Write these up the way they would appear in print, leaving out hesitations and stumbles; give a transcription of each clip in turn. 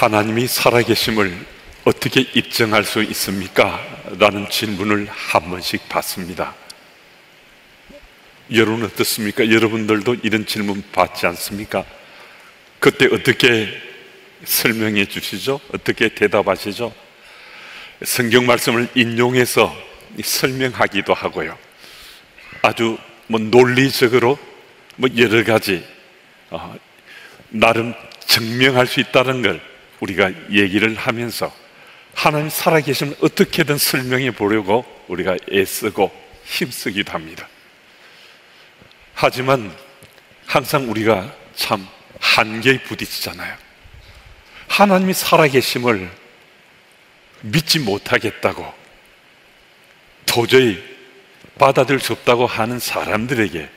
하나님이 살아계심을 어떻게 입증할 수 있습니까? 라는 질문을 한 번씩 받습니다. 여러분 어떻습니까? 여러분들도 이런 질문 받지 않습니까? 그때 어떻게 설명해 주시죠? 어떻게 대답하시죠? 성경 말씀을 인용해서 설명하기도 하고요. 아주 논리적으로 여러 가지 나름 증명할 수 있다는 걸 우리가 얘기를 하면서 하나님 살아계심을 어떻게든 설명해 보려고 우리가 애쓰고 힘쓰기도 합니다. 하지만 항상 우리가 참 한계에 부딪히잖아요. 하나님이 살아계심을 믿지 못하겠다고 도저히 받아들일 수 없다고 하는 사람들에게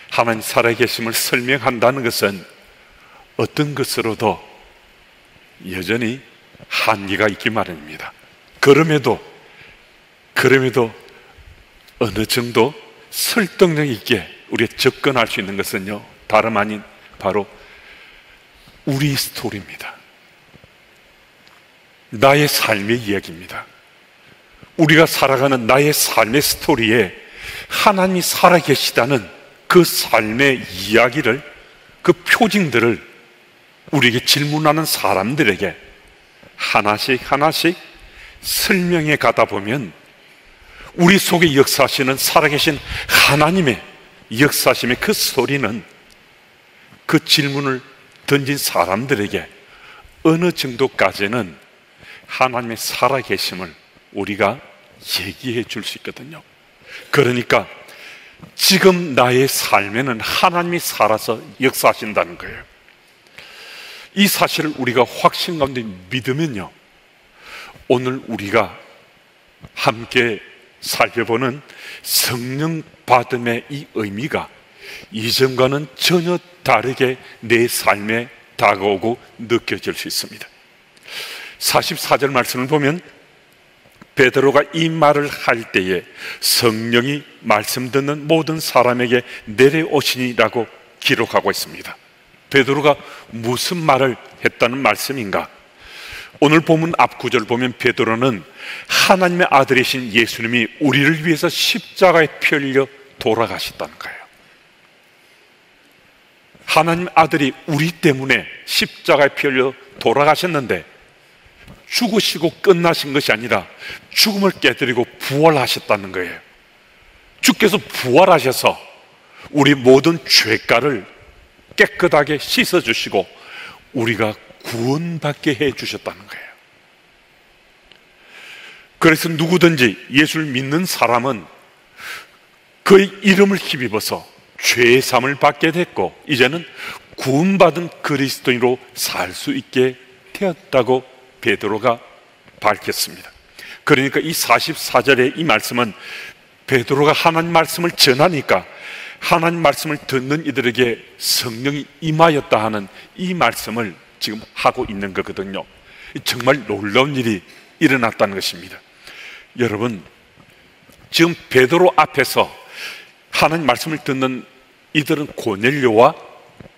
하나님 살아계심을 설명한다는 것은 어떤 것으로도 여전히 한계가 있기 마련입니다. 그럼에도 어느 정도 설득력 있게 우리가 접근할 수 있는 것은요, 다름 아닌 바로 우리 스토리입니다. 나의 삶의 이야기입니다. 우리가 살아가는 나의 삶의 스토리에 하나님이 살아계시다는 그 삶의 이야기를, 그 표징들을 우리에게 질문하는 사람들에게 하나씩 설명해 가다 보면 우리 속에 역사하시는 살아계신 하나님의 역사심의 그 소리는 그 질문을 던진 사람들에게 어느 정도까지는 하나님의 살아계심을 우리가 얘기해 줄 수 있거든요. 그러니까 지금 나의 삶에는 하나님이 살아서 역사하신다는 거예요. 이 사실을 우리가 확신 가운데 믿으면요, 오늘 우리가 함께 살펴보는 성령 받음의 이 의미가 이전과는 전혀 다르게 내 삶에 다가오고 느껴질 수 있습니다. 44절 말씀을 보면 베드로가 이 말을 할 때에 성령이 말씀 듣는 모든 사람에게 내려오시니라고 기록하고 있습니다. 베드로가 무슨 말을 했다는 말씀인가? 오늘 본문 앞 구절 보면 베드로는 하나님의 아들이신 예수님이 우리를 위해서 십자가에 펴려 돌아가셨다는 거예요. 하나님 아들이 우리 때문에 십자가에 펴려 돌아가셨는데 죽으시고 끝나신 것이 아니라 죽음을 깨뜨리고 부활하셨다는 거예요. 주께서 부활하셔서 우리 모든 죄가를 깨끗하게 씻어주시고 우리가 구원받게 해주셨다는 거예요. 그래서 누구든지 예수를 믿는 사람은 그의 이름을 힘입어서 죄의 사함을 받게 됐고 이제는 구원받은 그리스도인으로 살 수 있게 되었다고 베드로가 밝혔습니다. 그러니까 이 44절의 이 말씀은 베드로가 하나님 말씀을 전하니까 하나님 말씀을 듣는 이들에게 성령이 임하였다 하는 이 말씀을 지금 하고 있는 거거든요. 정말 놀라운 일이 일어났다는 것입니다. 여러분, 지금 베드로 앞에서 하나님 말씀을 듣는 이들은 고넬료와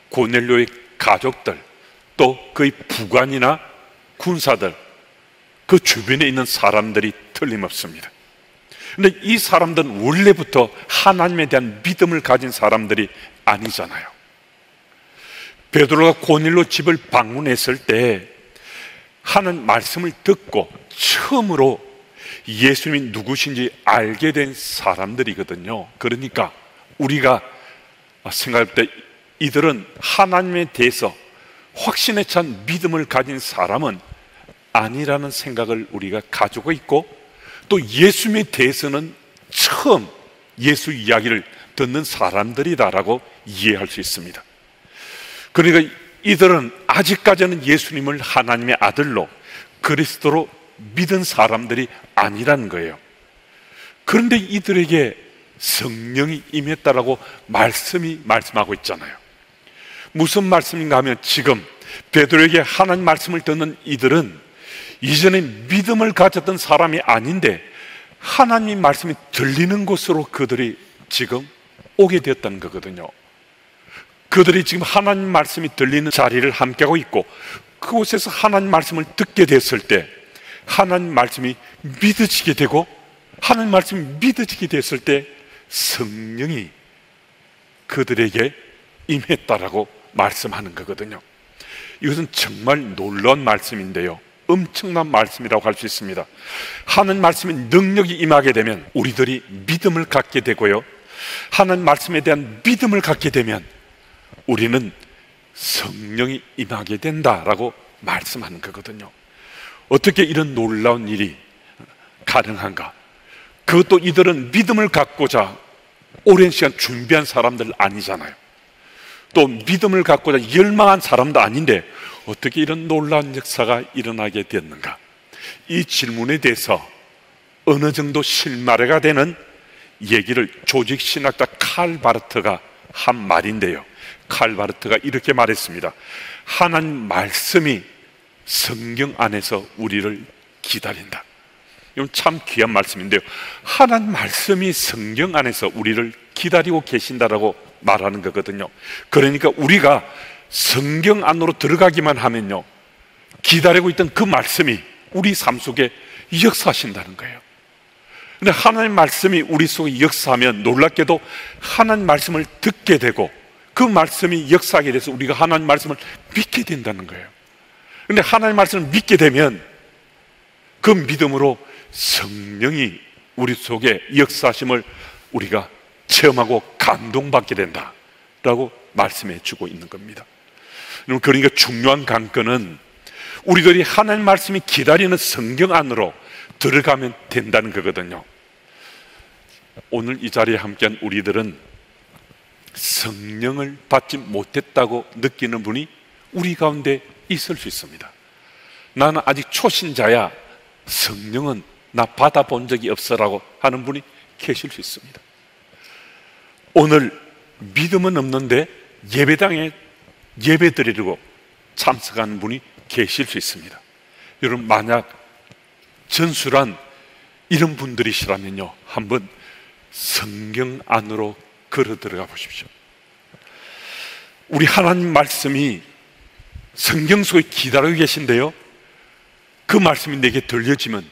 고넬료의 가족들, 또 그의 부관이나 군사들, 그 주변에 있는 사람들이 틀림없습니다. 그런데 이 사람들은 원래부터 하나님에 대한 믿음을 가진 사람들이 아니잖아요. 베드로가 고넬료 집을 방문했을 때 하는 말씀을 듣고 처음으로 예수님이 누구신지 알게 된 사람들이거든요. 그러니까 우리가 생각할 때 이들은 하나님에 대해서 확신에 찬 믿음을 가진 사람은 아니라는 생각을 우리가 가지고 있고, 또 예수님에 대해서는 처음 예수 이야기를 듣는 사람들이다라고 이해할 수 있습니다. 그러니까 이들은 아직까지는 예수님을 하나님의 아들로 그리스도로 믿은 사람들이 아니라는 거예요. 그런데 이들에게 성령이 임했다라고 말씀하고 있잖아요. 무슨 말씀인가 하면 지금 베드로에게 하나님 말씀을 듣는 이들은 이전에 믿음을 가졌던 사람이 아닌데 하나님 말씀이 들리는 곳으로 그들이 지금 오게 되었다는 거거든요. 그들이 지금 하나님 말씀이 들리는 자리를 함께하고 있고 그곳에서 하나님 말씀을 듣게 됐을 때 하나님 말씀이 믿어지게 되고, 하나님 말씀이 믿어지게 됐을 때 성령이 그들에게 임했다라고 말씀하는 거거든요. 이것은 정말 놀라운 말씀인데요, 엄청난 말씀이라고 할 수 있습니다. 하나님 말씀의 능력이 임하게 되면 우리들이 믿음을 갖게 되고요, 하나님 말씀에 대한 믿음을 갖게 되면 우리는 성령이 임하게 된다라고 말씀하는 거거든요. 어떻게 이런 놀라운 일이 가능한가? 그것도 이들은 믿음을 갖고자 오랜 시간 준비한 사람들 아니잖아요. 또 믿음을 갖고자 열망한 사람도 아닌데 어떻게 이런 놀라운 역사가 일어나게 되었는가? 이 질문에 대해서 어느 정도 실마리가 되는 얘기를 조직신학자 칼 바르트가 한 말인데요, 칼 바르트가 이렇게 말했습니다. 하나님 말씀이 성경 안에서 우리를 기다린다. 이건 참 귀한 말씀인데요, 하나님 말씀이 성경 안에서 우리를 기다리고 계신다라고 말하는 거거든요. 그러니까 우리가 성경 안으로 들어가기만 하면요, 기다리고 있던 그 말씀이 우리 삶 속에 역사하신다는 거예요. 근데 하나님 말씀이 우리 속에 역사하면 놀랍게도 하나님 말씀을 듣게 되고 그 말씀이 역사하게 돼서 우리가 하나님 말씀을 믿게 된다는 거예요. 근데 하나님 말씀을 믿게 되면 그 믿음으로 성령이 우리 속에 역사하심을 우리가 체험하고 감동받게 된다라고 말씀해 주고 있는 겁니다. 그러니까 중요한 관건은 우리들이 하나님 말씀이 기다리는 성경 안으로 들어가면 된다는 거거든요. 오늘 이 자리에 함께한 우리들은 성령을 받지 못했다고 느끼는 분이 우리 가운데 있을 수 있습니다. 나는 아직 초신자야, 성령은 나 받아본 적이 없어라고 하는 분이 계실 수 있습니다. 오늘 믿음은 없는데 예배당에 예배 드리려고 참석하는 분이 계실 수 있습니다. 여러분, 만약 전술한 이런 분들이시라면요, 한번 성경 안으로 걸어 들어가 보십시오. 우리 하나님 말씀이 성경 속에 기다리고 계신데요, 그 말씀이 내게 들려지면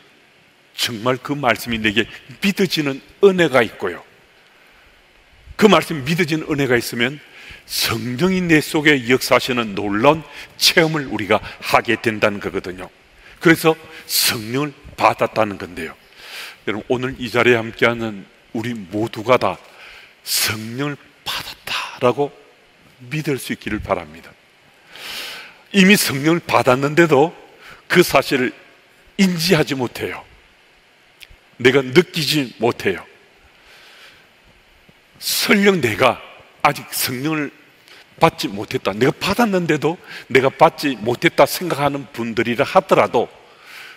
정말 그 말씀이 내게 믿어지는 은혜가 있고요, 그 말씀이 믿어지는 은혜가 있으면 성령이 내 속에 역사하시는 놀라운 체험을 우리가 하게 된다는 거거든요. 그래서 성령을 받았다는 건데요, 여러분, 오늘 이 자리에 함께하는 우리 모두가 다 성령을 받았다라고 믿을 수 있기를 바랍니다. 이미 성령을 받았는데도 그 사실을 인지하지 못해요. 내가 느끼지 못해요. 설령 내가 아직 성령을 받지 못했다, 내가 받았는데도 내가 받지 못했다 생각하는 분들이라 하더라도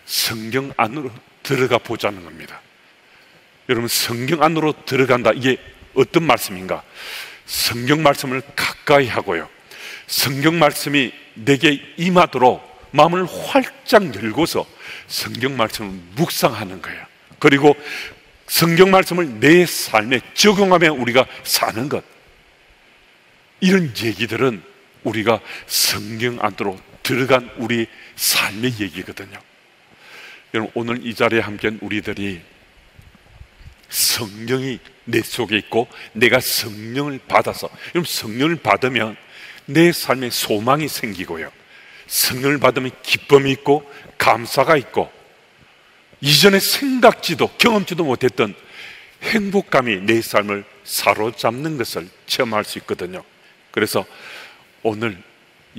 성경 안으로 들어가 보자는 겁니다. 여러분, 성경 안으로 들어간다, 이게 어떤 말씀인가? 성경 말씀을 가까이 하고요, 성경 말씀이 내게 임하도록 마음을 활짝 열고서 성경 말씀을 묵상하는 거예요. 그리고 성경 말씀을 내 삶에 적용하며 우리가 사는 것, 이런 얘기들은 우리가 성경 안으로 들어간 우리 삶의 얘기거든요. 여러분, 오늘 이 자리에 함께한 우리들이 성령이 내 속에 있고 내가 성령을 받아서, 여러분, 성령을 받으면 내 삶에 소망이 생기고요, 성령을 받으면 기쁨이 있고 감사가 있고 이전에 생각지도 경험지도 못했던 행복감이 내 삶을 사로잡는 것을 체험할 수 있거든요. 그래서 오늘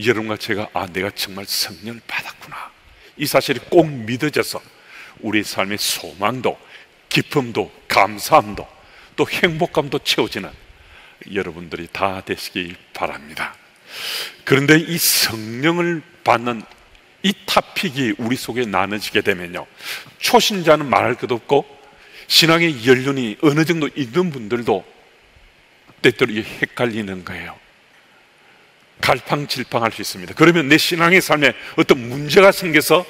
여러분과 제가 내가 정말 성령을 받았구나, 이 사실이 꼭 믿어져서 우리 삶의 소망도 기쁨도 감사함도 또 행복감도 채워지는 여러분들이 다 되시기 바랍니다. 그런데 이 성령을 받는 이 토픽이 우리 속에 나눠지게 되면요, 초신자는 말할 것도 없고 신앙의 연륜이 어느 정도 있는 분들도 때때로 헷갈리는 거예요. 갈팡질팡할 수 있습니다. 그러면 내 신앙의 삶에 어떤 문제가 생겨서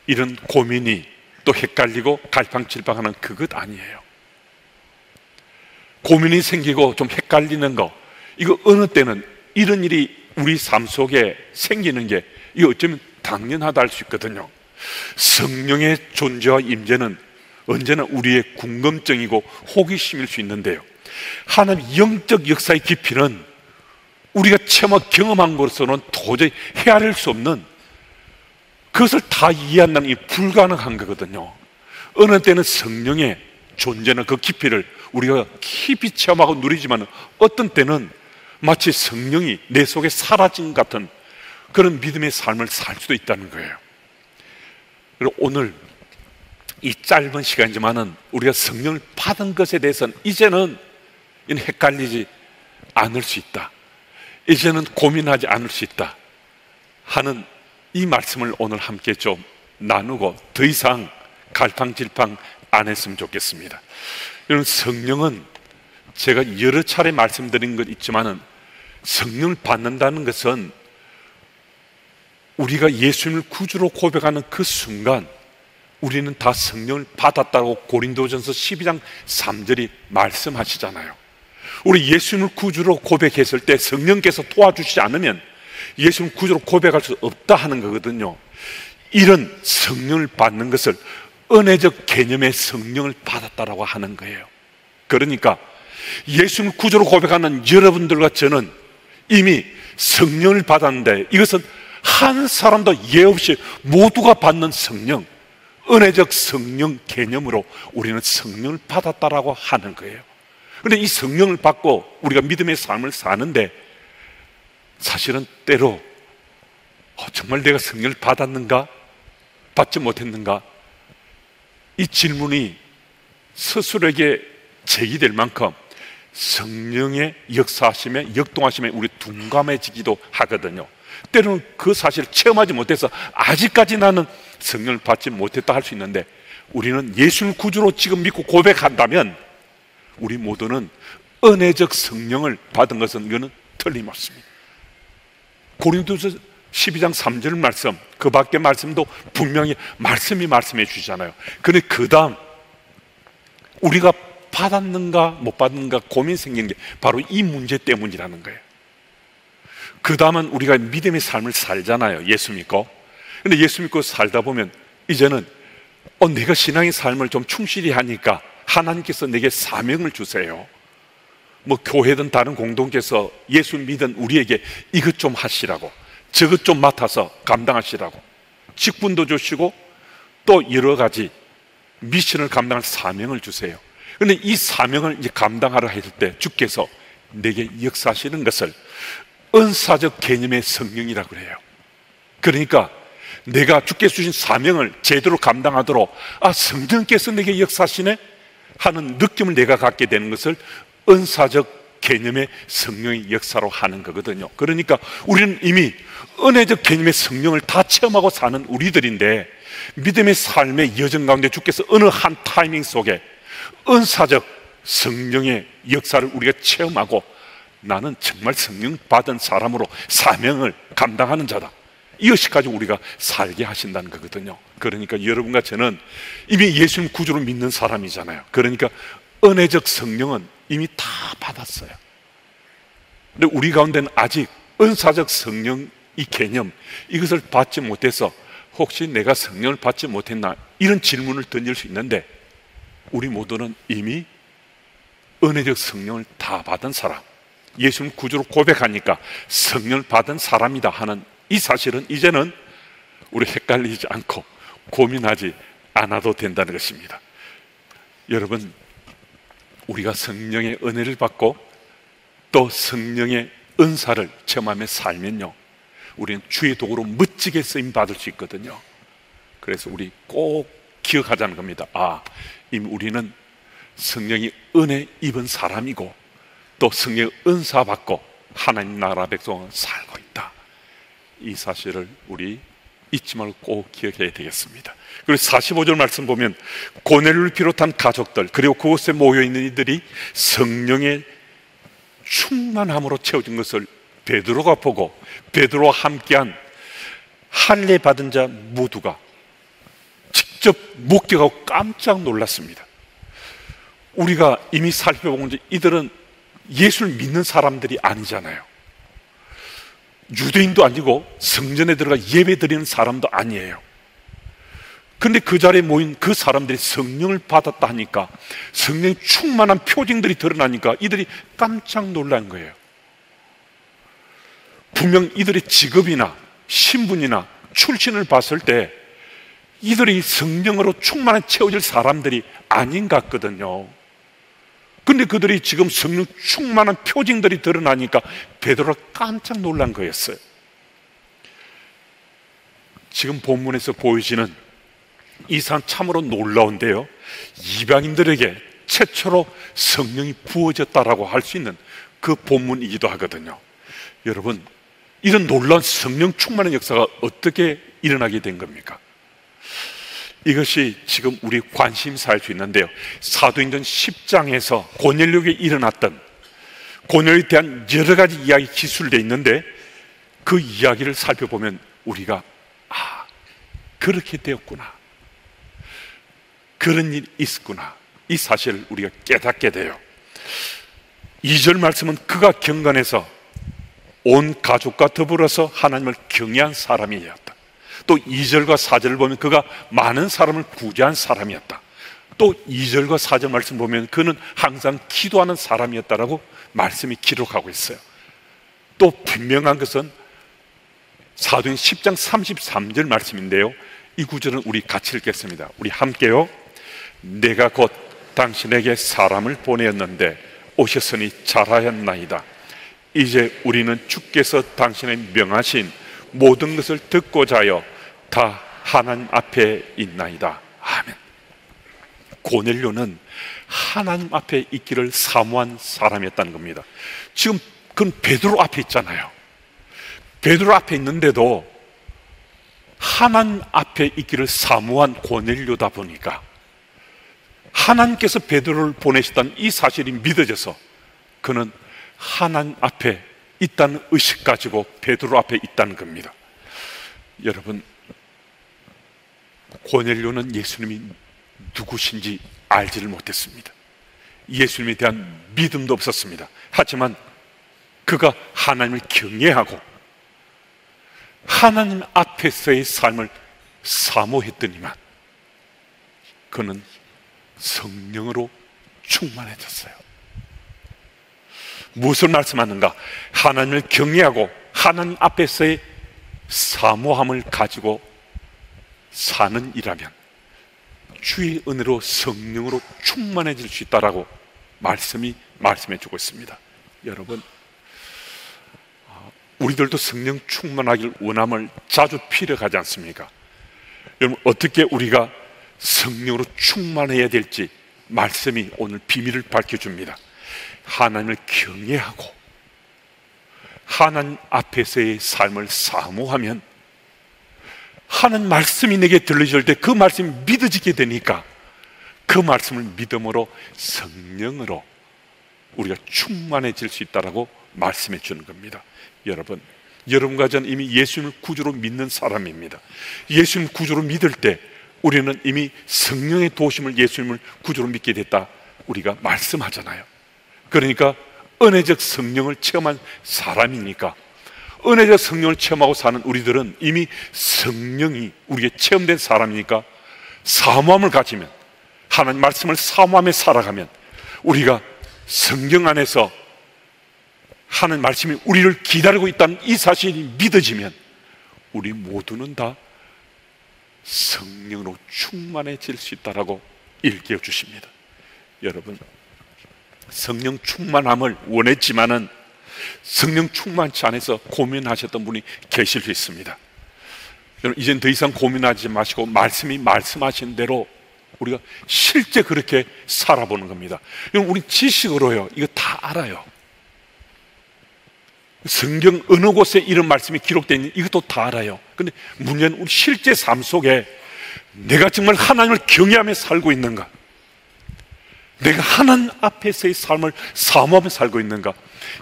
이런 고민이 또 헷갈리고 갈팡질팡하는 그것 아니에요. 고민이 생기고 좀 헷갈리는 거, 이거 어느 때는 이런 일이 우리 삶 속에 생기는 게 이 어쩌면 당연하다 할 수 있거든요. 성령의 존재와 임재는 언제나 우리의 궁금증이고 호기심일 수 있는데요, 하나님의 영적 역사의 깊이는 우리가 체험하고 경험한 것으로는 도저히 헤아릴 수 없는, 그것을 다 이해한다는 게 불가능한 거거든요. 어느 때는 성령의 존재는 그 깊이를 우리가 깊이 체험하고 누리지만, 어떤 때는 마치 성령이 내 속에 사라진 같은 그런 믿음의 삶을 살 수도 있다는 거예요. 그리고 오늘 이 짧은 시간이지만은 우리가 성령을 받은 것에 대해서는 이제는 헷갈리지 않을 수 있다, 이제는 고민하지 않을 수 있다 하는 이 말씀을 오늘 함께 좀 나누고 더 이상 갈팡질팡 안 했으면 좋겠습니다. 여러분, 성령은 제가 여러 차례 말씀드린 것 있지만은 성령을 받는다는 것은 우리가 예수님을 구주로 고백하는 그 순간 우리는 다 성령을 받았다고 고린도전서 12장 3절이 말씀하시잖아요. 우리 예수님을 구주로 고백했을 때 성령께서 도와주시지 않으면 예수님을 구주로 고백할 수 없다 하는 거거든요. 이런 성령을 받는 것을 은혜적 개념의 성령을 받았다라고 하는 거예요. 그러니까 예수님을 구주로 고백하는 여러분들과 저는 이미 성령을 받았는데, 이것은 한 사람도 예 없이 모두가 받는 성령, 은혜적 성령 개념으로 우리는 성령을 받았다라고 하는 거예요. 그런데 이 성령을 받고 우리가 믿음의 삶을 사는데, 사실은 때로 정말 내가 성령을 받았는가 받지 못했는가, 이 질문이 스스로에게 제기될 만큼 성령의 역사하심에, 역동하심에 우리 둔감해지기도 하거든요. 때로는 그 사실을 체험하지 못해서 아직까지 나는 성령을 받지 못했다 할 수 있는데, 우리는 예수를 구주로 지금 믿고 고백한다면 우리 모두는 은혜적 성령을 받은 것은 이거는 틀림없습니다. 고린도서 12장 3절 말씀, 그 밖의 말씀도 분명히 말씀이 말씀해 주잖아요. 그런데 그 다음 우리가 받았는가 못 받는가 고민 생긴 게 바로 이 문제 때문이라는 거예요. 그 다음은 우리가 믿음의 삶을 살잖아요, 예수 믿고. 근데 예수 믿고 살다 보면 이제는 내가 신앙의 삶을 좀 충실히 하니까 하나님께서 내게 사명을 주세요. 뭐 교회든 다른 공동체에서 예수 믿은 우리에게 이것 좀 하시라고, 저것 좀 맡아서 감당하시라고 직분도 주시고 또 여러 가지 미션을 감당할 사명을 주세요. 그런데 이 사명을 이제 감당하라 했을 때 주께서 내게 역사하시는 것을 은사적 개념의 성령이라고 그래요. 그러니까 내가 주께서 주신 사명을 제대로 감당하도록 성령께서 내게 역사하시네 하는 느낌을 내가 갖게 되는 것을 은사적 개념의 성령의 역사로 하는 거거든요. 그러니까 우리는 이미 은혜적 개념의 성령을 다 체험하고 사는 우리들인데, 믿음의 삶의 여정 가운데 주께서 어느 한 타이밍 속에 은사적 성령의 역사를 우리가 체험하고, 나는 정말 성령 받은 사람으로 사명을 감당하는 자다, 이것이 가지고 우리가 살게 하신다는 거거든요. 그러니까 여러분과 저는 이미 예수님 구주로 믿는 사람이잖아요. 그러니까 은혜적 성령은 이미 다 받았어요. 근데 우리 가운데는 아직 은사적 성령 이 개념, 이것을 받지 못해서 혹시 내가 성령을 받지 못했나 이런 질문을 던질 수 있는데, 우리 모두는 이미 은혜적 성령을 다 받은 사람, 예수님 구주로 고백하니까 성령을 받은 사람이다 하는 이 사실은 이제는 우리 헷갈리지 않고 고민하지 않아도 된다는 것입니다. 여러분, 우리가 성령의 은혜를 받고 또 성령의 은사를 체험하며 살면요, 우리는 주의 도구로 멋지게 쓰임 받을 수 있거든요. 그래서 우리 꼭 기억하자는 겁니다. 이미 우리는 성령이 은혜 입은 사람이고 또 성령의 은사 받고 하나님 나라 백성은 살고 있다, 이 사실을 우리 잊지 말고 꼭 기억해야 되겠습니다. 그리고 45절 말씀 보면 고넬료를 비롯한 가족들 그리고 그곳에 모여있는 이들이 성령의 충만함으로 채워진 것을 베드로가 보고 베드로와 함께한 할례 받은 자 모두가 직접 목격하고 깜짝 놀랐습니다. 우리가 이미 살펴본 이들은 예수를 믿는 사람들이 아니잖아요. 유대인도 아니고 성전에 들어가 예배 드리는 사람도 아니에요. 근데 그 자리에 모인 그 사람들이 성령을 받았다 하니까, 성령 충만한 표징들이 드러나니까 이들이 깜짝 놀란 거예요. 분명 이들의 직업이나 신분이나 출신을 봤을 때 이들이 성령으로 충만히 채워질 사람들이 아닌 것 같거든요. 근데 그들이 지금 성령 충만한 표징들이 드러나니까 베드로가 깜짝 놀란 거였어요. 지금 본문에서 보여지는 이 사람 참으로 놀라운데요, 이방인들에게 최초로 성령이 부어졌다라고 할 수 있는 그 본문이기도 하거든요. 여러분, 이런 놀라운 성령 충만한 역사가 어떻게 일어나게 된 겁니까? 이것이 지금 우리 관심사일 수 있는데요, 사도행전 10장에서 고넬료에게 일어났던, 고넬료에 대한 여러 가지 이야기 기술되어 있는데, 그 이야기를 살펴보면 우리가 그렇게 되었구나, 그런 일이 있었구나, 이 사실을 우리가 깨닫게 돼요. 2절 말씀은 그가 경건해서 온 가족과 더불어서 하나님을 경외한 사람이었다. 또 2절과 4절을 보면 그가 많은 사람을 구제한 사람이었다. 또 2절과 4절 말씀 보면 그는 항상 기도하는 사람이었다라고 말씀이 기록하고 있어요. 또 분명한 것은 사도행 10장 33절 말씀인데요, 이 구절은 우리 같이 읽겠습니다. 우리 함께요. 내가 곧 당신에게 사람을 보내었는데 오셨으니 잘하였나이다. 이제 우리는 주께서 당신의 명하신 모든 것을 듣고자 하여 다 하나님 앞에 있나이다. 아멘. 고넬료는 하나님 앞에 있기를 사모한 사람이었다는 겁니다. 지금 그건 베드로 앞에 있잖아요. 베드로 앞에 있는데도 하나님 앞에 있기를 사모한 고넬료다 보니까 하나님께서 베드로를 보내셨다는 이 사실이 믿어져서 그는 하나님 앞에 있다는 의식 가지고 베드로 앞에 있다는 겁니다. 여러분, 고넬료는 예수님이 누구신지 알지를 못했습니다. 예수님에 대한 믿음도 없었습니다. 하지만 그가 하나님을 경외하고 하나님 앞에서의 삶을 사모했더니만 그는 성령으로 충만해졌어요. 무엇을 말씀하는가? 하나님을 경외하고 하나님 앞에서의 사모함을 가지고 사는 이라면 주의 은혜로 성령으로 충만해질 수 있다라고 말씀해 주고 있습니다. 여러분, 우리들도 성령 충만하길 원함을 자주 필요하지 않습니까? 여러분, 어떻게 우리가 성령으로 충만해야 될지 말씀이 오늘 비밀을 밝혀줍니다. 하나님을 경외하고 하나님 앞에서의 삶을 사모하면 하나님 말씀이 내게 들려질 때 그 말씀이 믿어지게 되니까 그 말씀을 믿음으로 성령으로 우리가 충만해질 수 있다라고 말씀해 주는 겁니다. 여러분과 저는 이미 예수님을 구주로 믿는 사람입니다. 예수님을 구주로 믿을 때 우리는 이미 성령의 도심을 예수님을 구주로 믿게 됐다 우리가 말씀하잖아요. 그러니까 은혜적 성령을 체험한 사람이니까, 은혜적 성령을 체험하고 사는 우리들은 이미 성령이 우리에게 체험된 사람이니까 사모함을 가지면, 하나님 말씀을 사모하며 살아가면, 우리가 성경 안에서 하나님 말씀이 우리를 기다리고 있다는 이 사실이 믿어지면 우리 모두는 다 성령으로 충만해질 수 있다라고 일깨워 주십니다. 여러분, 성령 충만함을 원했지만은 성령 충만치 않아서 고민하셨던 분이 계실 수 있습니다. 여러분, 이젠 더 이상 고민하지 마시고 말씀이 말씀하신 대로 우리가 실제 그렇게 살아보는 겁니다. 여러분, 우리 지식으로요 이거 다 알아요. 성경 어느 곳에 이런 말씀이 기록되어 있는지 이것도 다 알아요. 근데 문제는 우리 실제 삶 속에 내가 정말 하나님을 경외하며 살고 있는가, 내가 하나님 앞에서의 삶을 사모하며 살고 있는가,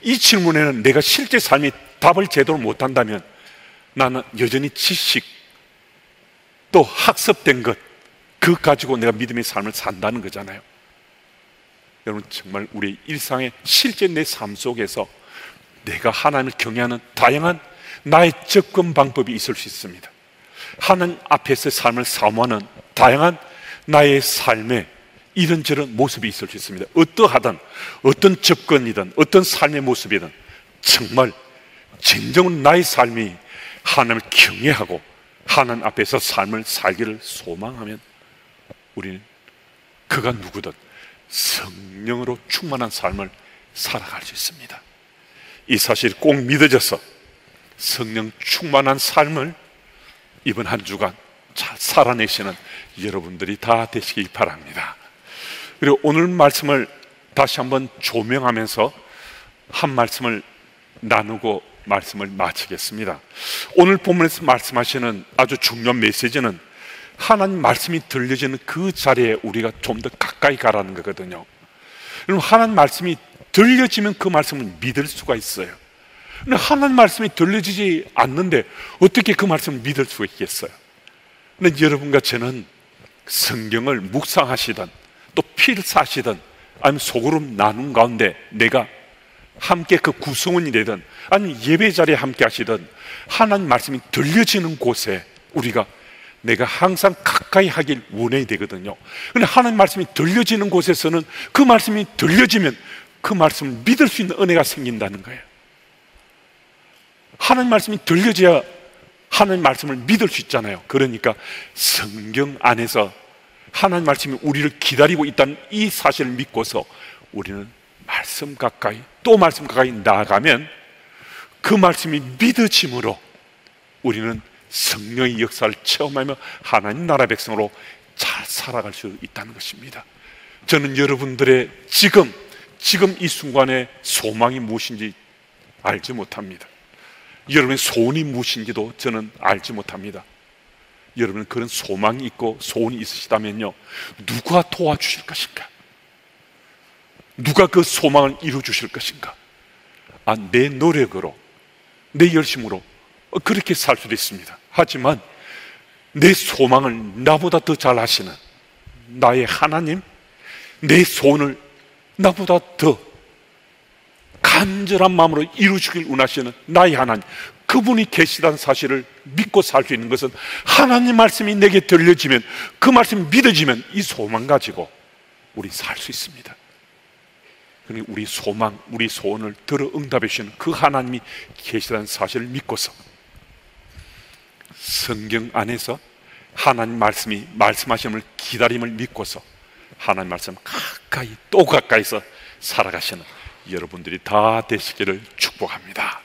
이 질문에는 내가 실제 삶이 답을 제대로 못한다면 나는 여전히 지식 또 학습된 것 그것 가지고 내가 믿음의 삶을 산다는 거잖아요. 여러분, 정말 우리 일상의 실제 내 삶 속에서 내가 하나님을 경외하는 다양한 나의 접근 방법이 있을 수 있습니다. 하나님 앞에서 삶을 사모하는 다양한 나의 삶의 이런저런 모습이 있을 수 있습니다. 어떠하든 어떤 접근이든 어떤 삶의 모습이든 정말 진정으로 나의 삶이 하나님을 경외하고 하나님 앞에서 삶을 살기를 소망하면 우리는 그가 누구든 성령으로 충만한 삶을 살아갈 수 있습니다. 이 사실이 꼭 믿어져서 성령 충만한 삶을 이번 한 주간 잘 살아내시는 여러분들이 다 되시기 바랍니다. 그리고 오늘 말씀을 다시 한번 조명하면서 한 말씀을 나누고 말씀을 마치겠습니다. 오늘 본문에서 말씀하시는 아주 중요한 메시지는 하나님 말씀이 들려지는 그 자리에 우리가 좀 더 가까이 가라는 거거든요. 여러분, 하나님 말씀이 들려지면 그 말씀을 믿을 수가 있어요. 근데 하나님 말씀이 들려지지 않는데 어떻게 그 말씀을 믿을 수가 있겠어요? 근데 여러분과 저는 성경을 묵상하시든 또 필사하시든 아니면 속으로 나눈 가운데 내가 함께 그 구성원이 되든 아니면 예배 자리에 함께 하시든 하나님 말씀이 들려지는 곳에 우리가 내가 항상 가까이 하길 원해야 되거든요. 그런데 하나님 말씀이 들려지는 곳에서는 그 말씀이 들려지면 그 말씀을 믿을 수 있는 은혜가 생긴다는 거예요. 하나님 말씀이 들려져야 하나님 말씀을 믿을 수 있잖아요. 그러니까 성경 안에서 하나님 말씀이 우리를 기다리고 있다는 이 사실을 믿고서 우리는 말씀 가까이 또 말씀 가까이 나아가면 그 말씀이 믿어짐으로 우리는 성령의 역사를 체험하며 하나님 나라 백성으로 잘 살아갈 수 있다는 것입니다. 저는 여러분들의 지금 이 순간의 소망이 무엇인지 알지 못합니다. 여러분의 소원이 무엇인지도 저는 알지 못합니다. 여러분 그런 소망이 있고 소원이 있으시다면요, 누가 도와주실 것인가? 누가 그 소망을 이루어주실 것인가? 내 노력으로, 내 열심으로 그렇게 살 수도 있습니다. 하지만 내 소망을 나보다 더 잘 아시는 나의 하나님, 내 소원을 나보다 더 간절한 마음으로 이루시길 원하시는 나의 하나님, 그분이 계시다는 사실을 믿고 살 수 있는 것은 하나님 말씀이 내게 들려지면, 그 말씀이 믿어지면 이 소망 가지고 우리 살 수 있습니다. 그러니 우리 소망, 우리 소원을 들어 응답해 주시는 그 하나님이 계시다는 사실을 믿고서 성경 안에서 하나님 말씀이 말씀하심을 기다림을 믿고서 하나님 말씀 가까이 또 가까이서 살아가시는 여러분들이 다 되시기를 축복합니다.